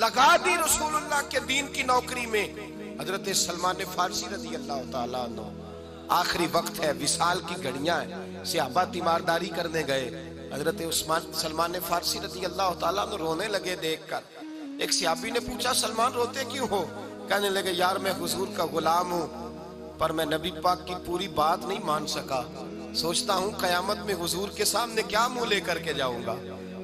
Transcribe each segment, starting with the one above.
लगा दी रसूलुल्लाह के दीन की नौकरी में। हजरत सलमान फारसी रजी अल्लाह ताला अन्हु, आखिरी वक्त है, विसाल की घड़ियां हैं, सहाबा तीमारदारी करने गए। हजरत सलमान फारसी रजी अल्लाह ताला अन्हु रोने लगे देखकर। एक सहाबी ने पूछा, सलमान रोते क्यों हो? कहने लगे, यार मैं हुजूर का गुलाम हूँ, पर मैं नबी पाक की पूरी बात नहीं मान सका। सोचता हूँ कयामत में हुजूर के सामने क्या मुंह लेकर के जाऊंगा।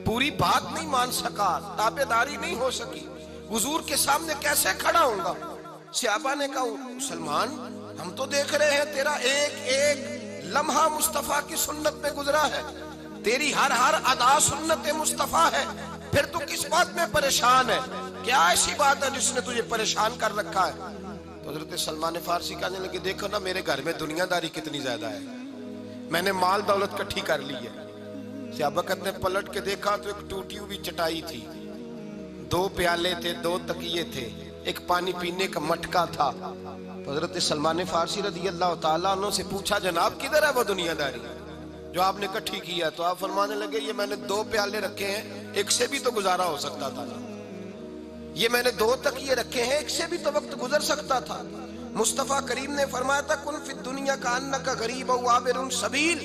पूरी बात नहीं मान सका, ताबेदारी नहीं हो सकी, हुजूर के सामने कैसे खड़ा होऊंगा। सहाबा ने कहा, सलमान हम तो देख रहे हैं तेरा एक एक लम्हा मुस्तफा की सुन्नत में गुजरा है, तेरी हर हर अदा सुन्नत मुस्तफा है, फिर तू किस बात में परेशान है? क्या ऐसी बात है जिसने तुझे परेशान कर रखा है? तो हजरत सलमान फारसी कहने लगे, देखो ना मेरे घर में दुनियादारी कितनी ज्यादा है, मैंने माल दौलत इकट्ठी कर ली है। सहाबा ने पलट के देखा तो एक टूटी हुई चटाई थी, 2 प्याले थे, 2 तकिए थे, एक पानी पीने का मटका था। तो हजरत सलमान फारसी रज़ी अल्लाह ताला अन्हु से पूछा, जनाब किधर है वो दुनियादारी जो आपने इकट्ठी किया? तो आप फरमाने लगे, ये मैंने 2 प्याले रखे हैं, एक से भी तो गुजारा हो सकता था ना। ये मैंने 2 तकिए रखे हैं, एक से भी तो वक्त गुजर सकता था। मुस्तफा करीम ने फरमाया था, कुन फिद दुनिया का अन्नका गरीब व आबिरुन सबील,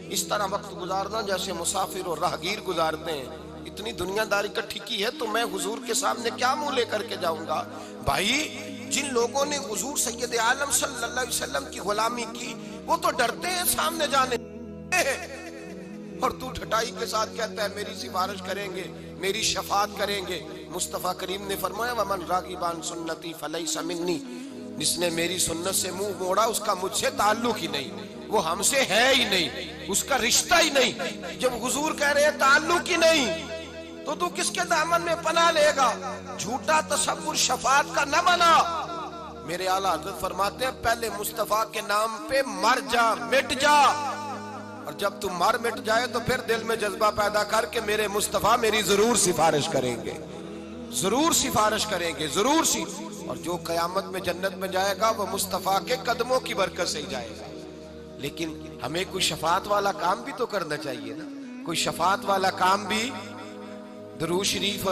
इस तरह वक्त गुजारना जैसे मुसाफिर और राहगीर गुजारते हैं। इतनी दुनियादारी इकट्ठी की है तो मैं हुजूर के सामने क्या मुंह लेकर के जाऊंगा? भाई, जिन लोगों ने हुजूर सैयद आलम सल्लल्लाहु अलैहि वसल्लम की गुलामी की, वो तो डरते हैं सामने जाने, और तू ठटाई के साथ कहता है मेरी सिफारिश करेंगे, मेरी शफात करेंगे। मुस्तफा करीम ने फरमाया, वमन रागिबान सुन्नती फलैसा मिन्नी, जिसने मेरी सुन्नत से मुंह मोड़ा उसका मुझसे ताल्लुक ही नहीं, वो हमसे है ही नहीं, उसका रिश्ता ही नहीं। जब हुजूर कह रहे हैं ताल्लुक ही नहीं, तो तू किसके दामन में पनाह लेगा? झूठा तसव्वुर शफात का न बना। मेरे आला हज़रत फरमाते हैं, पहले मुस्तफा के नाम पे मर जा, मिट जा, और जब तू मर मिट जाए तो फिर दिल में जज्बा पैदा करके मेरे मुस्तफा मेरी जरूर सिफारिश करेंगे, जरूर सिफारिश करेंगे, जरूर सी। और जो कयामत में जन्नत में जाएगा वो मुस्तफा के कदमों की बरकत से ही जाएगा। लेकिन हमें कोई शफात वाला काम भी तो करना चाहिए ना, कोई शफात वाला काम भी। दुरूद शरीफ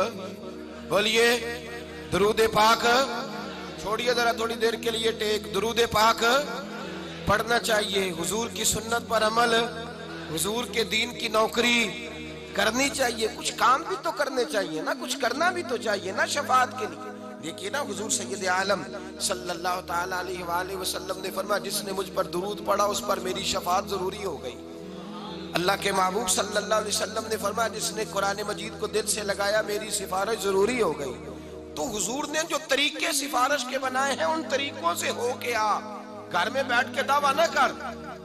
बोलिए, दुरूद पाक छोड़िए जरा थोड़ी देर के लिए टेक, दुरूद पाक पढ़ना चाहिए, हुजूर की सुन्नत पर अमल, हुजूर के दीन की नौकरी करनी चाहिए। कुछ काम भी तो करने चाहिए ना, कुछ करना भी तो चाहिए ना शफात के लिए। देखिए ना, हुजूर सैयद आलम सल्लल्लाहु ताला अलैहि वसल्लम ने फरमाया, जिसने मुझ पर दुरूद पढ़ा उस पर मेरी शफात जरूरी हो गई। अल्लाह के महबूब सल्लल्लाहु अलैहि वसल्लम ने फरमाया, जिसने कुरान मजीद को दिल से लगाया मेरी सिफारिश जरूरी हो गई। तो हुजूर ने जो तरीके सिफारिश के बनाए हैं उन तरीकों से हो के आ, घर में बैठ के दावा न कर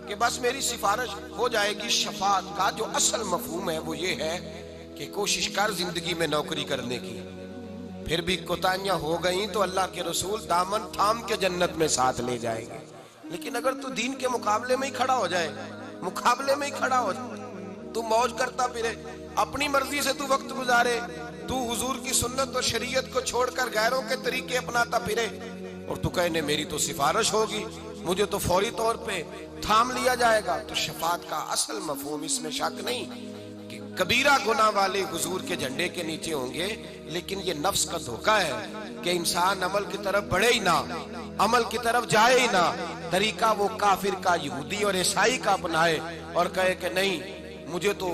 कि बस मेरी सिफारिश हो जाएगी। शफात का जो असल मफहूम है वो ये है कि कोशिश कर जिंदगी में नौकरी करने की, फिर भी कोताहियां हो गई तो अल्लाह के रसूल दामन थाम के जन्नत में साथ ले जाएंगे। लेकिन अगर तू दीन के मुकाबले में ही खड़ा हो जाए, मुकाबले में ही खड़ा हो, तू मौज करता फिरे, अपनी मर्जी से तू वक्त गुजारे, तू हुजूर की सुन्नत और शरीयत को छोड़कर गैरों के तरीके अपनाता फिरे, और तू कहने मेरी तो सिफारिश होगी, मुझे तो फौरी तौर पे थाम लिया जाएगा, तो शफात का असल मफहूम, इसमें शक नहीं कि कबीरा गुनाह वाले हुजूर के झंडे के नीचे होंगे। लेकिन ये नफ्स का धोखा है कि इंसान अमल की तरफ बढ़े ही ना, अमल की तरफ जाए ही ना, तरीका वो काफिर का, यहूदी और ईसाई का अपनाए और कहे कि नहीं मुझे तो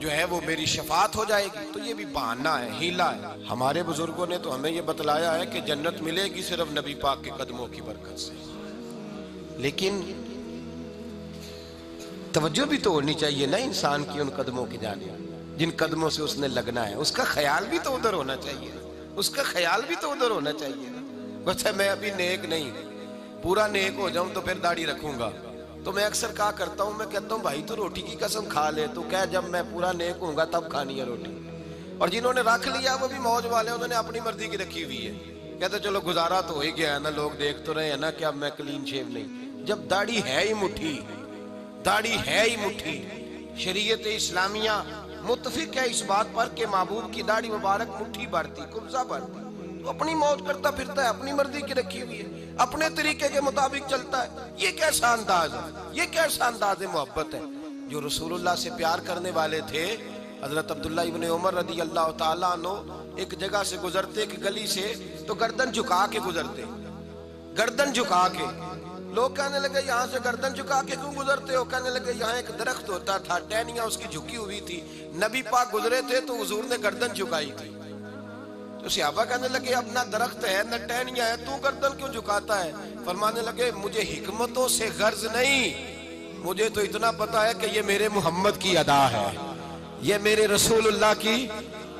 जो है वो मेरी शफात हो जाएगी। तो ये भी बहाना है, हीला है। हमारे बुजुर्गों ने तो हमें ये बतलाया है कि जन्नत मिलेगी सिर्फ नबी पाक के कदमों की बरकत से। लेकिन तवज्जो भी तो होनी चाहिए ना इंसान की उन कदमों की जाने, जिन कदमों से उसने लगना है, उसका ख्याल भी तो उधर होना चाहिए, उसका ख्याल भी तो उधर होना चाहिए ना। बस मैं अभी नेक नहीं, पूरा नेक हो जाऊं तो फिर दाढ़ी रखूंगा। तो मैं अक्सर क्या करता हूं, मैं कहता हूं भाई तू रोटी की कसम खा ले, तो कह जब मैं पूरा नेक होऊंगा तब खानी है रोटी। और जिन्होंने रख लिया वो भी मौज वाले, उन्होंने अपनी मर्जी की रखी हुई है, कहते चलो गुजारा तो हो ही गया है ना, लोग देख तो रहे हैं ना कि अब मैं क्लीन शेव नहीं। जब दाढ़ी है ही मुट्ठी, दाढ़ी है ही मुट्ठी, शरीयत इस्लामिया मुत्तफिक है इस बात पर कि महबूब की दाढ़ी मुबारक मुट्ठी भरती, कुब्जा भरती, तो अपनी मौज करता फिरता है, अपनी मर्जी की रखी हुई है, अपने तरीके के मुताबिक चलता है। ये कैसा अंदाज है, ये कैसा अंदाज मोहब्बत है। जो रसूलुल्लाह से प्यार करने वाले थे حضرت عبداللہ ابن عمر رضی اللہ تعالیٰ عنہ ایک جگہ سے گزرتے ایک گلی سے تو گردن جھکا کے گزرتے، گردن جھکا کے. لوگ کہنے لگے یہاں سے گردن جھکا کے کیوں گزرتے ہو؟ کہنے لگے یہاں ایک درخت ہوتا تھا، ٹہنیاں اس کی جھکی ہوئی تھی، نبی پاک گزرے تھے تو حضور نے گردن جھکائی تھی. تو صحابہ کہنے لگے اب نہ درخت ہے نہ ٹہنیاں ہے، تو گردن کیوں جھکاتا ہے؟ فرمانے لگے مجھے حکمتوں سے غرض نہیں، مجھے تو اتنا پتا ہے کہ یہ میرے محمد کی ادا ہے، یہ میرے رسول اللہ کی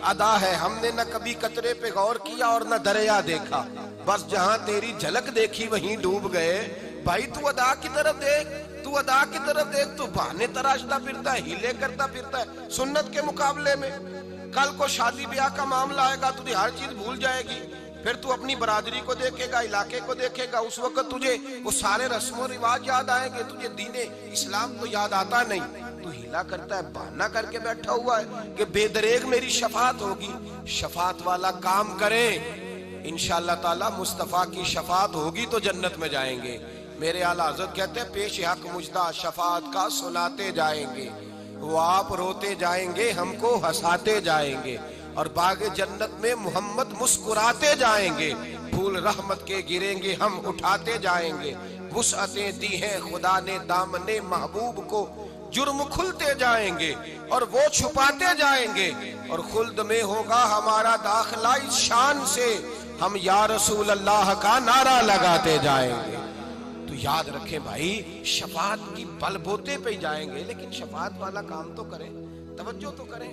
ادا ہے. ہم نے نہ کبھی قطرے پہ غور کیا اور نہ دریا دیکھا، بس جہاں تیری جھلک دیکھی وہیں ڈوب گئے. بھائی تو ادا کی طرف دیکھ، تو ادا کی طرف دیکھ، تو بہانے تراشتا پھرتا ہے، ہیلے کرتا پھرتا ہے سنت کے مقابلے میں. کل کو شادی بیاہ کا معاملہ آئے گا تجھے ہر چیز بھول جائے گی، پھر تو اپنی برادری کو دیکھے گا، علاقے کو دیکھے گا، اس وقت تجھے وہ سارے رسم و رواج یاد آئیں گے، تجھے دین اسلام تو یاد آتا نہیں. تو ہیلا کرتا ہے، بہانہ کر کے بیٹھا ہوا ہے کہ بے دریغ میری شفاعت ہوگی. شفاعت والا کام کریں، انشاءاللہ تعالی مصطفیٰ کی شفاعت ہوگی تو جنت میں جائیں گے. میرے اعلیٰ حضرت کہتے ہیں پیش حق مجدہ شفاعت کا سناتے جائیں گے، وہ آپ روتے جائیں گے ہم کو ہنساتے جائیں گے، اور باغ جنت میں محمد مسکراتے جائیں گے. پھول رحمت کے گریں گے ہم اٹھاتے جائیں گے. وسعتیں دی ہیں خدا نے دامن محبوب کو، جرم کھلتے جائیں گے اور وہ چھپاتے جائیں گے. اور خلد میں ہوگا ہمارا داخلہ اس شان سے، ہم یا رسول اللہ کا نعرہ لگاتے جائیں گے. تو یاد رکھیں بھائی، شفاعت کی بل بوتے پہ جائیں گے، لیکن شفاعت والا کام تو کریں، توجہ تو کریں.